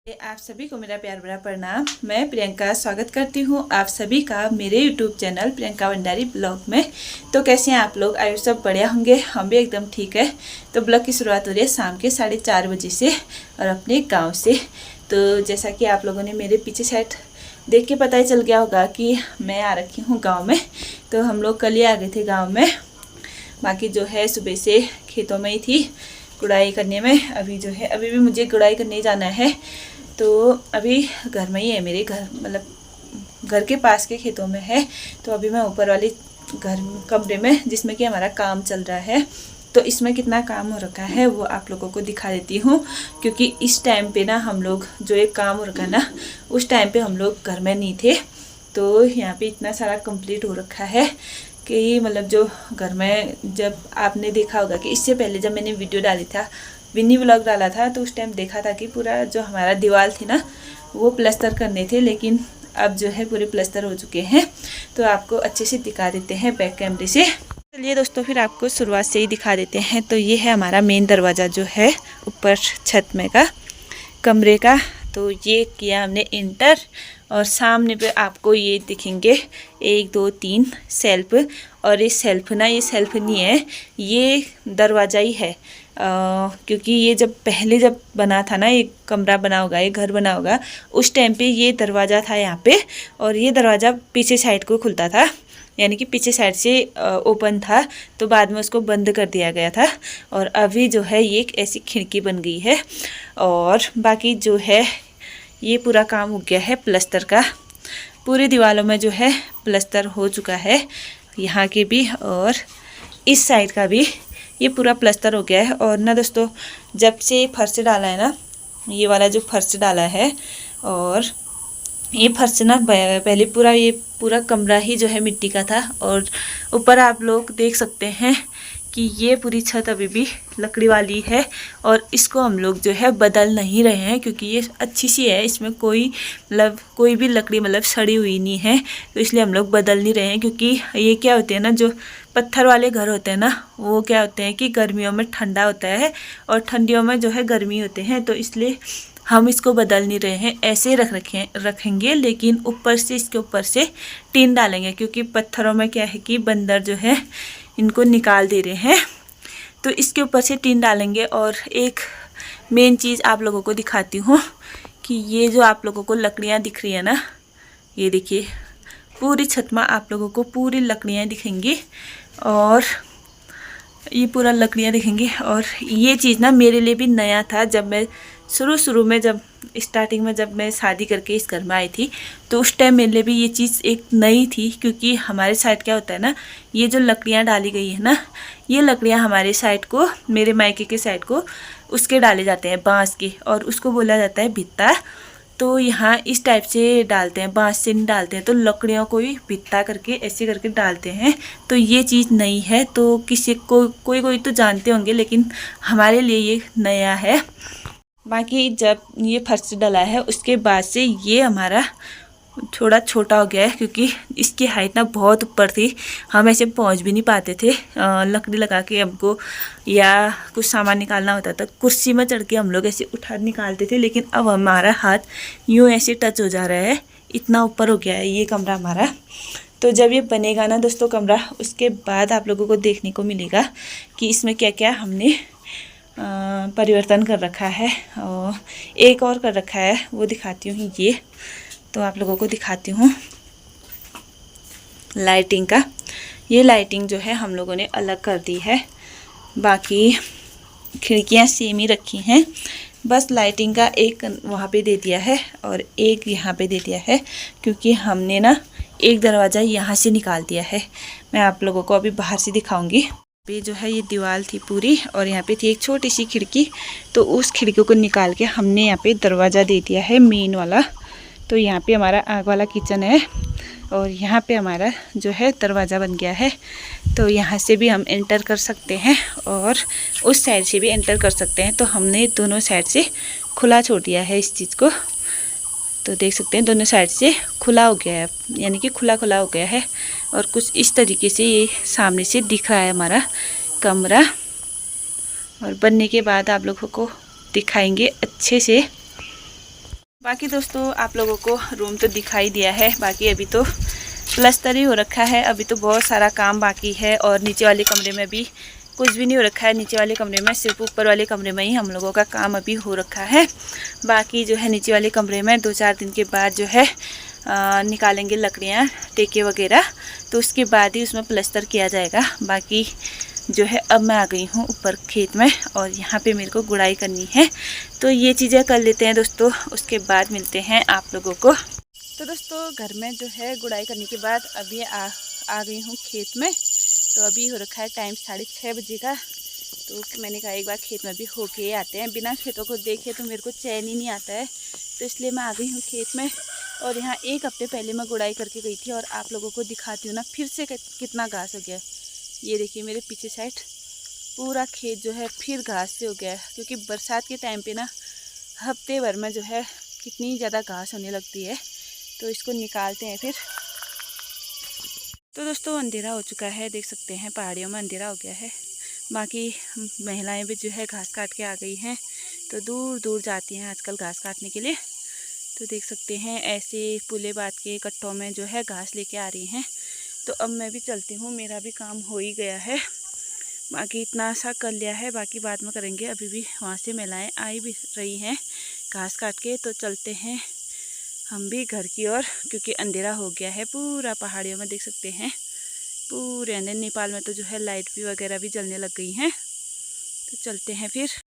आप सभी को मेरा प्यार भरा प्रणाम। मैं प्रियंका स्वागत करती हूँ आप सभी का मेरे YouTube channel Priyanka Bhandari blog में। तो कैसे हैं आप लोग? आयु सब बढ़िया होंगे, हम भी एकदम ठीक है। तो ब्लॉग की शुरुआत हो रही है शाम के 4:30 बजे से और अपने गांव से। तो जैसा कि आप लोगों ने मेरे पीछे साइड देख के पता ही चल गया होगा कि मैं आ रखी हूँ गाँव में। तो हम लोग कल ही आ गए थे गाँव में। बाकी जो है सुबह से खेतों में ही थी गुड़ाई करने में। अभी जो है अभी भी मुझे गुड़ाई करने जाना है। तो अभी घर में ही है, मेरे घर मतलब घर के पास के खेतों में है। तो अभी मैं ऊपर वाली घर कमरे में जिसमें कि हमारा काम चल रहा है, तो इसमें कितना काम हो रखा है वो आप लोगों को दिखा देती हूँ। क्योंकि इस टाइम पे ना हम लोग जो एक काम हो रखा है ना, उस टाइम पे हम लोग घर में नहीं थे। तो यहाँ पे इतना सारा कंप्लीट हो रखा है कि मतलब जो घर में, जब आपने देखा होगा कि इससे पहले जब मैंने वीडियो डाली था, विनी व्लॉग डाला था, तो उस टाइम देखा था कि पूरा जो हमारा दीवार थी ना वो प्लस्तर करने थे, लेकिन अब जो है पूरे प्लस्तर हो चुके हैं। तो आपको अच्छे से दिखा देते हैं बैक कैमरे से। चलिए दोस्तों, फिर आपको शुरुआत से ही दिखा देते हैं। तो ये है हमारा मेन दरवाज़ा जो है ऊपर छत में का कमरे का। तो ये किया हमने इंटर, और सामने पे आपको ये दिखेंगे 1 2 3 सेल्फ। और ये सेल्फ ना, ये सेल्फ नहीं है, ये दरवाज़ा ही है। क्योंकि ये जब पहले जब बना था ना, ये कमरा बना होगा, ये घर बना होगा, उस टाइम पे ये दरवाज़ा था यहाँ पे। और ये दरवाज़ा पीछे साइड को खुलता था, यानी कि पीछे साइड से ओपन था। तो बाद में उसको बंद कर दिया गया था, और अभी जो है ये एक ऐसी खिड़की बन गई है। और बाकी जो है ये पूरा काम हो गया है प्लस्तर का। पूरी दीवारों में जो है प्लस्तर हो चुका है, यहाँ के भी और इस साइड का भी ये पूरा प्लस्तर हो गया है। और ना दोस्तों, जब से फर्श डाला है ना, ये वाला जो फर्श डाला है, और ये फर्श ना पहले पूरा ये पूरा कमरा ही जो है मिट्टी का था। और ऊपर आप लोग देख सकते हैं कि ये पूरी छत अभी भी लकड़ी वाली है, और इसको हम लोग जो है बदल नहीं रहे हैं, क्योंकि ये अच्छी सी है, इसमें कोई भी लकड़ी मतलब सड़ी हुई नहीं है। तो इसलिए हम लोग बदल नहीं रहे हैं। क्योंकि ये क्या होते हैं ना, जो पत्थर वाले घर होते हैं ना, वो क्या होते हैं कि गर्मियों में ठंडा होता है और ठंडियों में जो है गर्मी होते हैं। तो इसलिए हम इसको बदल नहीं रहे हैं, ऐसे रखेंगे। लेकिन ऊपर से, इसके ऊपर से टीन डालेंगे, क्योंकि पत्थरों में क्या है कि बंदर जो है इनको निकाल दे रहे हैं। तो इसके ऊपर से टीन डालेंगे। और एक मेन चीज़ आप लोगों को दिखाती हूँ कि ये जो आप लोगों को लकड़ियाँ दिख रही है ना, ये देखिए पूरी छत में आप लोगों को पूरी लकड़ियाँ दिखेंगी, और ये पूरा लकड़ियाँ दिखेंगी। और ये चीज़ ना मेरे लिए भी नया था। जब मैं शुरू में, जब स्टार्टिंग में, जब मैं शादी करके इस घर में आई थी, तो उस टाइम मेरे लिए भी ये चीज़ एक नई थी। क्योंकि हमारे साइड क्या होता है ना, ये जो लकड़ियाँ डाली गई है ना, ये लकड़ियाँ हमारे साइड को, मेरे मायके के साइड को उसके डाले जाते हैं, बाँस के, और उसको बोला जाता है भित्ता। तो यहाँ इस टाइप से डालते हैं, बाँस से नहीं डालते हैं। तो लकड़ियों को ही भित्ता करके ऐसे करके डालते हैं। तो ये चीज़ नई है। तो किसी को कोई तो जानते होंगे, लेकिन हमारे लिए ये नया है। बाकी जब ये फर्श डला है उसके बाद से ये हमारा थोड़ा छोटा हो गया है, क्योंकि इसकी हाइट ना बहुत ऊपर थी, हम ऐसे पहुंच भी नहीं पाते थे। लकड़ी लगा के हमको, या कुछ सामान निकालना होता था, कुर्सी में चढ़ के हम लोग ऐसे उठा निकालते थे। लेकिन अब हमारा हाथ यूँ ऐसे टच हो जा रहा है, इतना ऊपर हो गया है ये कमरा हमारा। तो जब ये बनेगा ना दोस्तों कमरा, उसके बाद आप लोगों को देखने को मिलेगा कि इसमें क्या क्या हमने परिवर्तन कर रखा है। और एक और कर रखा है, वो दिखाती हूँ। ये तो आप लोगों को दिखाती हूँ लाइटिंग का। ये लाइटिंग जो है हम लोगों ने अलग कर दी है, बाकी खिड़कियाँ सेम ही रखी हैं। बस लाइटिंग का एक वहाँ पे दे दिया है और एक यहाँ पे दे दिया है, क्योंकि हमने ना एक दरवाज़ा यहाँ से निकाल दिया है। मैं आप लोगों को अभी बाहर से दिखाऊंगी। पे जो है ये दीवार थी पूरी, और यहाँ पे थी एक छोटी सी खिड़की। तो उस खिड़की को निकाल के हमने यहाँ पे दरवाज़ा दे दिया है मेन वाला। तो यहाँ पे हमारा आग वाला किचन है, और यहाँ पे हमारा जो है दरवाज़ा बन गया है। तो यहाँ से भी हम एंटर कर सकते हैं, और उस साइड से भी एंटर कर सकते हैं। तो हमने दोनों साइड से खुला छोड़ दिया है इस चीज़ को। तो देख सकते हैं दोनों साइड से खुला हो गया है, यानी कि खुला हो गया है। और कुछ इस तरीके से ये सामने से दिख रहा है हमारा कमरा। और बनने के बाद आप लोगों को दिखाएंगे अच्छे से। बाकी दोस्तों आप लोगों को रूम तो दिखाई दिया है, बाकी अभी तो प्लास्टर ही हो रखा है। अभी तो बहुत सारा काम बाकी है और नीचे वाले कमरे में भी कुछ भी नहीं हो रखा है। नीचे वाले कमरे में सिर्फ ऊपर वाले कमरे में ही हम लोगों का काम अभी हो रखा है। बाकी जो है नीचे वाले कमरे में 2-4 दिन के बाद जो है निकालेंगे लकड़ियाँ टेके वगैरह, तो उसके बाद ही उसमें प्लास्टर किया जाएगा। बाकी जो है अब मैं आ गई हूँ ऊपर खेत में और यहाँ पे मेरे को गुड़ाई करनी है, तो ये चीज़ें कर लेते हैं दोस्तों, उसके बाद मिलते हैं आप लोगों को। तो दोस्तों घर में जो है गुड़ाई करने के बाद अभी आ गई हूँ खेत में। तो अभी हो रखा है टाइम 6:30 बजे का, तो मैंने कहा एक बार खेत में भी होके आते हैं। बिना खेतों को देखे तो मेरे को चैन ही नहीं आता है, तो इसलिए मैं आ गई हूँ खेत में। और यहाँ 1 हफ्ते पहले मैं गुड़ाई करके गई थी और आप लोगों को दिखाती हूँ ना फिर से कितना घास हो गया है। ये देखिए मेरे पीछे साइड पूरा खेत जो है फिर घास से हो गया है, क्योंकि बरसात के टाइम पे ना हफ्ते भर में जो है कितनी ज़्यादा घास होने लगती है। तो इसको निकालते हैं फिर। तो दोस्तों अंधेरा हो चुका है, देख सकते हैं पहाड़ियों में अंधेरा हो गया है। बाकी महिलाएं भी जो है घास काट के आ गई हैं, तो दूर दूर जाती हैं आजकल घास काटने के लिए। तो देख सकते हैं ऐसे पुले बात के कट्टों में जो है घास लेके आ रही हैं। तो अब मैं भी चलती हूँ, मेरा भी काम हो ही गया है। बाकी इतना सा कर लिया है, बाकी बाद में करेंगे। अभी भी वहाँ से महिलाएं आई भी रही हैं घास काट के। तो चलते हैं हम भी घर की ओर, क्योंकि अंधेरा हो गया है पूरा पहाड़ियों में, देख सकते हैं पूरे अंधेरे। नेपाल में तो जो है लाइट भी वगैरह भी जलने लग गई हैं। तो चलते हैं फिर।